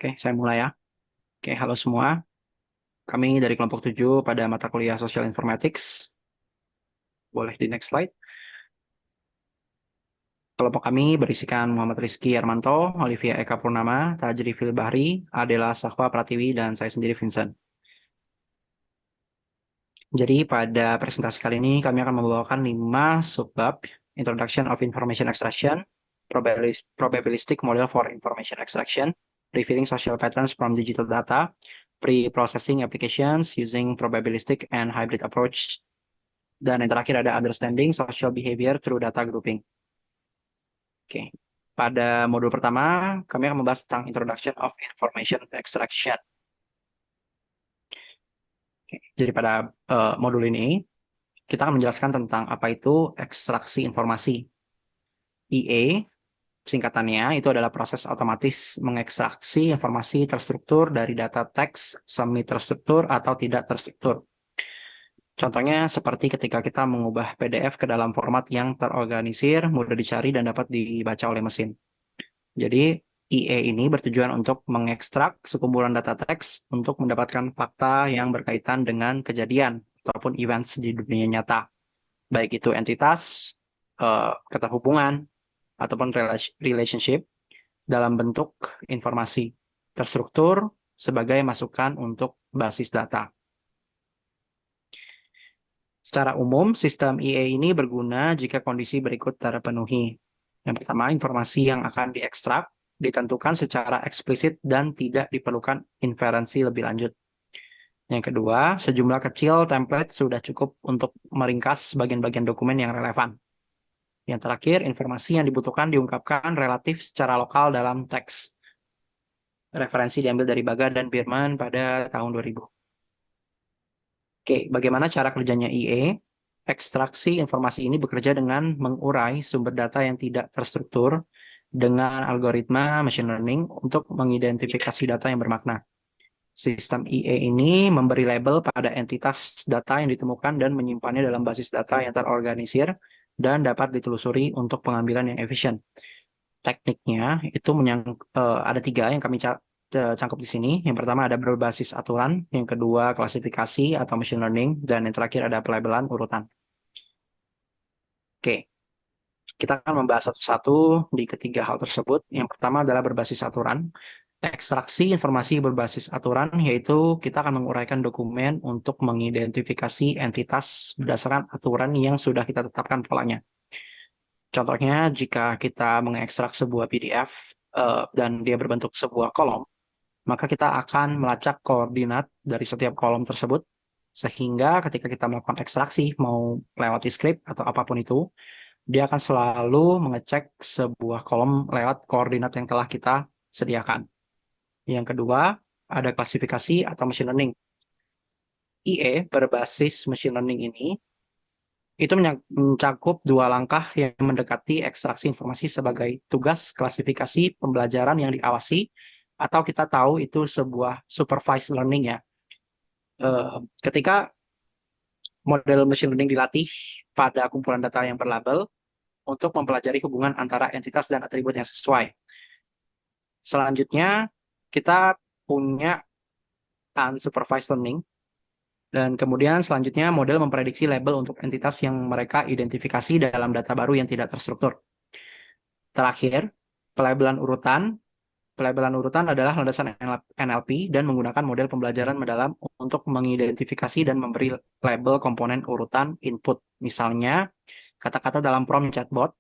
Oke, saya mulai ya. Oke, halo semua. Kami dari kelompok 7 pada mata kuliah Social Informatics. Boleh di next slide. Kelompok kami berisikan Muhammad Rizky Armanto, Olivia Eka Purnama, Tajri Fil Bahri, Adela Sahwa Pratiwi, dan saya sendiri Vincent. Jadi pada presentasi kali ini kami akan membawakan 5 subbab: Introduction of Information Extraction, Probabilistic Model for Information Extraction, Revealing Social Patterns from Digital Data, Pre-Processing Applications Using Probabilistic and Hybrid Approach, dan yang terakhir ada Understanding Social Behavior Through Data Grouping. Oke, pada modul pertama kami akan membahas tentang Introduction of Information Extraction. Oke, jadi pada modul ini kita akan menjelaskan tentang apa itu ekstraksi informasi. EA, singkatannya, itu adalah proses otomatis mengekstraksi informasi terstruktur dari data teks, semi terstruktur atau tidak terstruktur. Contohnya seperti ketika kita mengubah PDF ke dalam format yang terorganisir, mudah dicari, dan dapat dibaca oleh mesin. Jadi, EA ini bertujuan untuk mengekstrak sekumpulan data teks untuk mendapatkan fakta yang berkaitan dengan kejadian ataupun events di dunia nyata. Baik itu entitas, keterhubungan, ataupun relationship dalam bentuk informasi terstruktur sebagai masukan untuk basis data. Secara umum, sistem EA ini berguna jika kondisi berikut terpenuhi. Yang pertama, informasi yang akan diekstrak ditentukan secara eksplisit dan tidak diperlukan inferensi lebih lanjut. Yang kedua, sejumlah kecil template sudah cukup untuk meringkas bagian-bagian dokumen yang relevan. Yang terakhir, informasi yang dibutuhkan diungkapkan relatif secara lokal dalam teks. Referensi diambil dari Baga dan Birman pada tahun 2000. Oke, bagaimana cara kerjanya EA? Ekstraksi informasi ini bekerja dengan mengurai sumber data yang tidak terstruktur dengan algoritma machine learning untuk mengidentifikasi data yang bermakna. Sistem EA ini memberi label pada entitas data yang ditemukan dan menyimpannya dalam basis data yang terorganisir dan dapat ditelusuri untuk pengambilan yang efisien. Tekniknya itu ada 3 yang kami cangkup di sini. Yang pertama ada berbasis aturan, yang kedua klasifikasi atau machine learning, dan yang terakhir ada pelabelan urutan. Oke, kita akan membahas satu-satu di ketiga hal tersebut. Yang pertama adalah berbasis aturan. Ekstraksi informasi berbasis aturan, yaitu kita akan menguraikan dokumen untuk mengidentifikasi entitas berdasarkan aturan yang sudah kita tetapkan polanya. Contohnya, jika kita mengekstrak sebuah PDF dan dia berbentuk sebuah kolom, maka kita akan melacak koordinat dari setiap kolom tersebut, sehingga ketika kita melakukan ekstraksi, mau lewati script atau apapun itu, dia akan selalu mengecek sebuah kolom lewat koordinat yang telah kita sediakan. Yang kedua, ada klasifikasi atau machine learning. IE berbasis machine learning ini itu mencakup 2 langkah yang mendekati ekstraksi informasi sebagai tugas klasifikasi pembelajaran yang diawasi, atau kita tahu itu sebuah supervised learning ya. Ketika model machine learning dilatih pada kumpulan data yang berlabel untuk mempelajari hubungan antara entitas dan atribut yang sesuai. Selanjutnya, kita punya unsupervised learning. Dan kemudian selanjutnya model memprediksi label untuk entitas yang mereka identifikasi dalam data baru yang tidak terstruktur. Terakhir, pelabelan urutan. Pelabelan urutan adalah landasan NLP dan menggunakan model pembelajaran mendalam untuk mengidentifikasi dan memberi label komponen urutan input. Misalnya, kata-kata dalam prompt chatbot,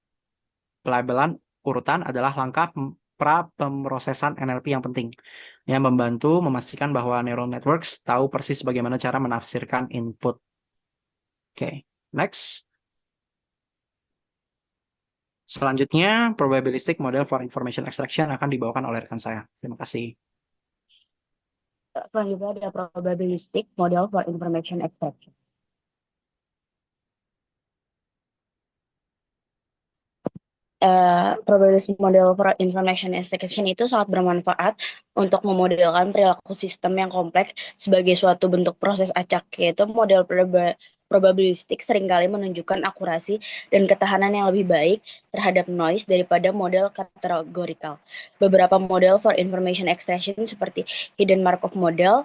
pelabelan urutan adalah langkah pra pemrosesan NLP yang penting, yang membantu memastikan bahwa neural networks tahu persis bagaimana cara menafsirkan input. Oke, next. Selanjutnya, probabilistic model for information extraction akan dibawakan oleh rekan saya. Terima kasih. Selanjutnya ada probabilistic model for information extraction. probabilistic model for information extraction itu sangat bermanfaat untuk memodelkan perilaku sistem yang kompleks sebagai suatu bentuk proses acak, yaitu model probabilistik seringkali menunjukkan akurasi dan ketahanan yang lebih baik terhadap noise daripada model kategorikal. Beberapa model for information extraction seperti hidden Markov model,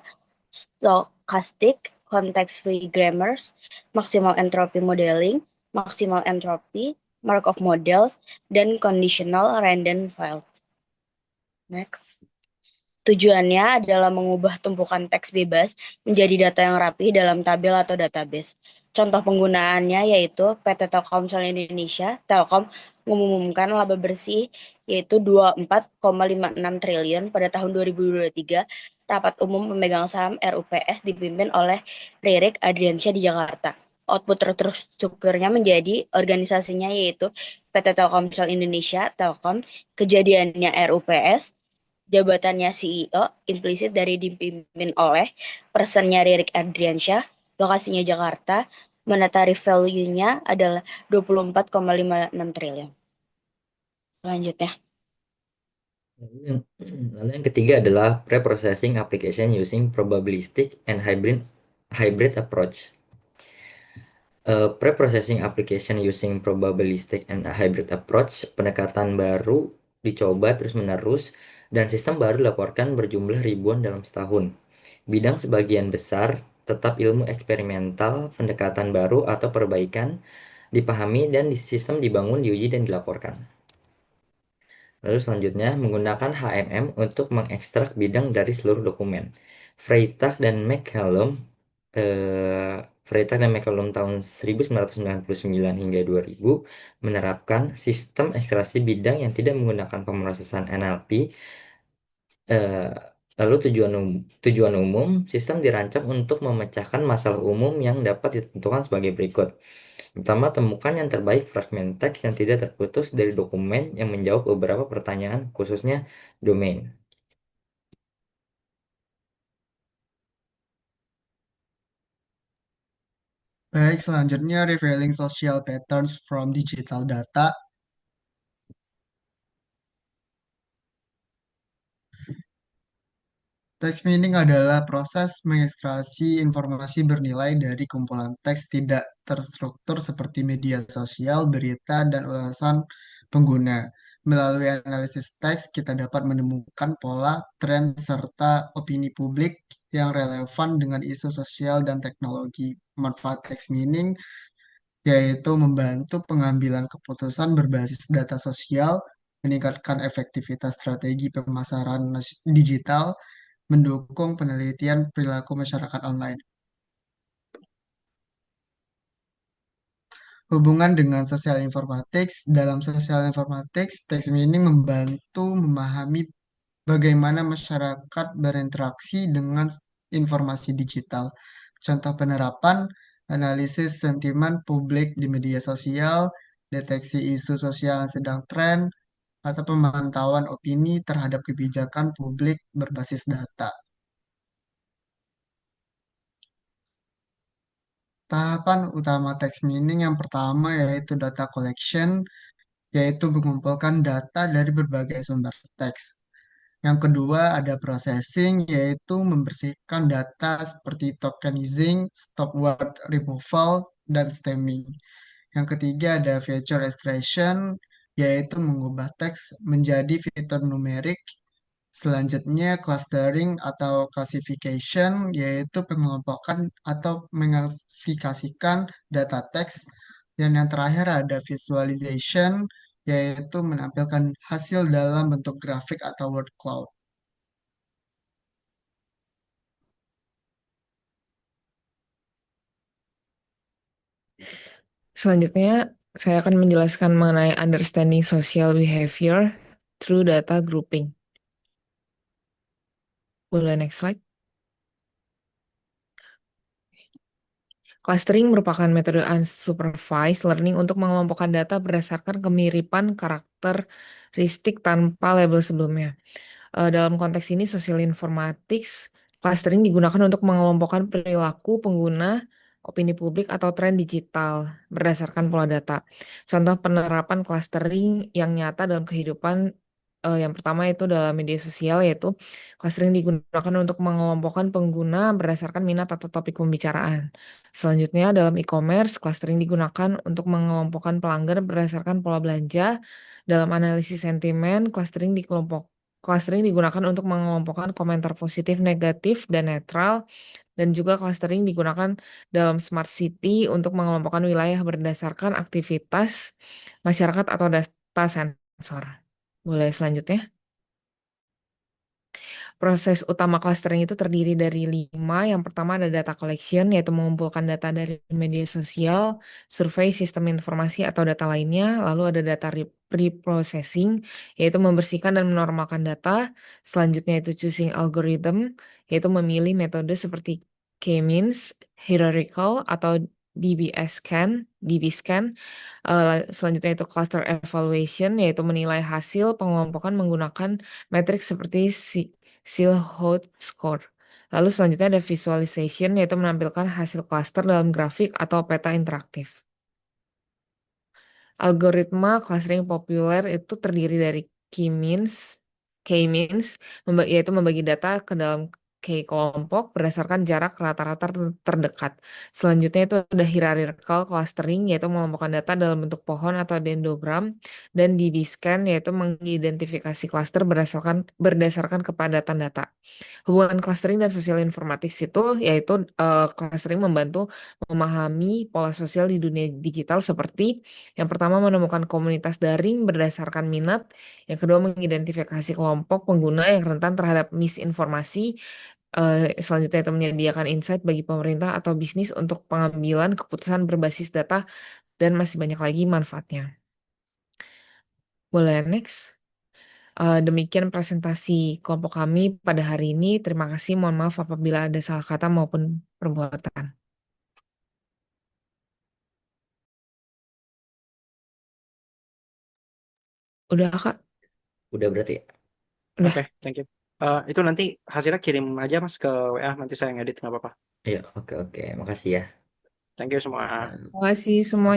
stochastic, context-free grammars, maximal entropy modeling, maximal entropy, Markov models, dan conditional random files. Next. Tujuannya adalah mengubah tumpukan teks bebas menjadi data yang rapi dalam tabel atau database. Contoh penggunaannya yaitu PT Telkomsel Indonesia, Telkom mengumumkan laba bersih yaitu 24,56 triliun pada tahun 2023. Rapat umum pemegang saham RUPS dipimpin oleh Ririk Adriansyah di Jakarta. Output terstrukturnya menjadi organisasinya yaitu PT Telkomsel Indonesia, Telkom, kejadiannya RUPS, jabatannya CEO, implisit dari dipimpin oleh personnya Ririk Adriansyah, lokasinya Jakarta, monetary value-nya adalah 24,56 triliun. Selanjutnya. Lalu yang ketiga adalah pre-processing application using probabilistic and hybrid approach. Pre-processing application using probabilistic and hybrid approach, pendekatan baru dicoba terus-menerus dan sistem baru dilaporkan berjumlah ribuan dalam setahun. Bidang sebagian besar tetap ilmu eksperimental, pendekatan baru atau perbaikan dipahami dan sistem dibangun, diuji dan dilaporkan. Lalu selanjutnya menggunakan HMM untuk mengekstrak bidang dari seluruh dokumen. Freytag dan McCallum Freytag dan McCallum tahun 1999 hingga 2000 menerapkan sistem ekstraksi bidang yang tidak menggunakan pemrosesan NLP. Eh, Lalu tujuan umum, sistem dirancang untuk memecahkan masalah umum yang dapat ditentukan sebagai berikut. Pertama, temukan yang terbaik fragmen teks yang tidak terputus dari dokumen yang menjawab beberapa pertanyaan, khususnya domain. Baik, selanjutnya revealing social patterns from digital data. Text meaning adalah proses mengekstraksi informasi bernilai dari kumpulan teks tidak terstruktur seperti media sosial, berita, dan ulasan pengguna. Melalui analisis teks, kita dapat menemukan pola, tren, serta opini publik yang relevan dengan isu sosial dan teknologi. Manfaat text meaning yaitu membantu pengambilan keputusan berbasis data sosial, meningkatkan efektivitas strategi pemasaran digital, mendukung penelitian perilaku masyarakat online. Hubungan dengan sosial informatics, dalam sosial informatics, text meaning membantu memahami bagaimana masyarakat berinteraksi dengan informasi digital. Contoh penerapan, analisis sentimen publik di media sosial, deteksi isu sosial yang sedang tren, atau pemantauan opini terhadap kebijakan publik berbasis data. Tahapan utama text meaning yang pertama yaitu data collection, yaitu mengumpulkan data dari berbagai sumber teks. Yang kedua ada processing, yaitu membersihkan data seperti tokenizing, stop word removal, dan stemming. Yang ketiga ada feature extraction, yaitu mengubah teks menjadi fitur numerik. Selanjutnya clustering atau classification, yaitu pengelompokan atau mengklasifikasikan data teks. Dan yang terakhir ada visualization, yaitu menampilkan hasil dalam bentuk grafik atau word cloud. Selanjutnya, saya akan menjelaskan mengenai understanding social behavior through data grouping. Boleh next slide. Clustering merupakan metode unsupervised learning untuk mengelompokkan data berdasarkan kemiripan karakteristik tanpa label sebelumnya. Dalam konteks ini, social informatics clustering digunakan untuk mengelompokkan perilaku pengguna opini publik, atau tren digital berdasarkan pola data. Contoh penerapan clustering yang nyata dalam kehidupan yang pertama itu dalam media sosial, yaitu clustering digunakan untuk mengelompokkan pengguna berdasarkan minat atau topik pembicaraan. Selanjutnya dalam e-commerce, clustering digunakan untuk mengelompokkan pelanggan berdasarkan pola belanja. Dalam analisis sentimen, clustering digunakan untuk mengelompokkan komentar positif, negatif, dan netral. Dan juga clustering digunakan dalam smart city untuk mengelompokkan wilayah berdasarkan aktivitas masyarakat atau data sensor. Boleh selanjutnya? Proses utama clustering itu terdiri dari 5. Yang pertama ada data collection, yaitu mengumpulkan data dari media sosial, survei, sistem informasi, atau data lainnya. Lalu ada data pre-processing, yaitu membersihkan dan menormalkan data. Selanjutnya itu choosing algorithm, yaitu memilih metode seperti k-means, hierarchical, atau DB-scan. Selanjutnya itu cluster evaluation, yaitu menilai hasil pengelompokan menggunakan metrik seperti Silhouette score. Lalu selanjutnya ada visualization, yaitu menampilkan hasil cluster dalam grafik atau peta interaktif. Algoritma clustering populer itu terdiri dari k-means, yaitu membagi data ke dalam kelompok berdasarkan jarak rata-rata terdekat. Selanjutnya itu ada hierarchical clustering, yaitu mengelompokkan data dalam bentuk pohon atau dendrogram, dan DB-scan, yaitu mengidentifikasi cluster berdasarkan kepadatan data. Hubungan clustering dan sosial informatics itu yaitu clustering membantu memahami pola sosial di dunia digital seperti yang pertama menemukan komunitas daring berdasarkan minat, yang kedua mengidentifikasi kelompok pengguna yang rentan terhadap misinformasi, selanjutnya itu menyediakan insight bagi pemerintah atau bisnis untuk pengambilan keputusan berbasis data, dan masih banyak lagi manfaatnya. Boleh next? Demikian presentasi kelompok kami pada hari ini. Terima kasih. Mohon maaf apabila ada salah kata maupun perbuatan. Udah, Kak? Udah berarti ya? Udah. Oke, thank you. Itu nanti hasilnya kirim aja Mas ke WA, nanti saya ngedit nggak apa-apa. Iya, oke. Makasih ya. Thank you semua. Terima kasih semua.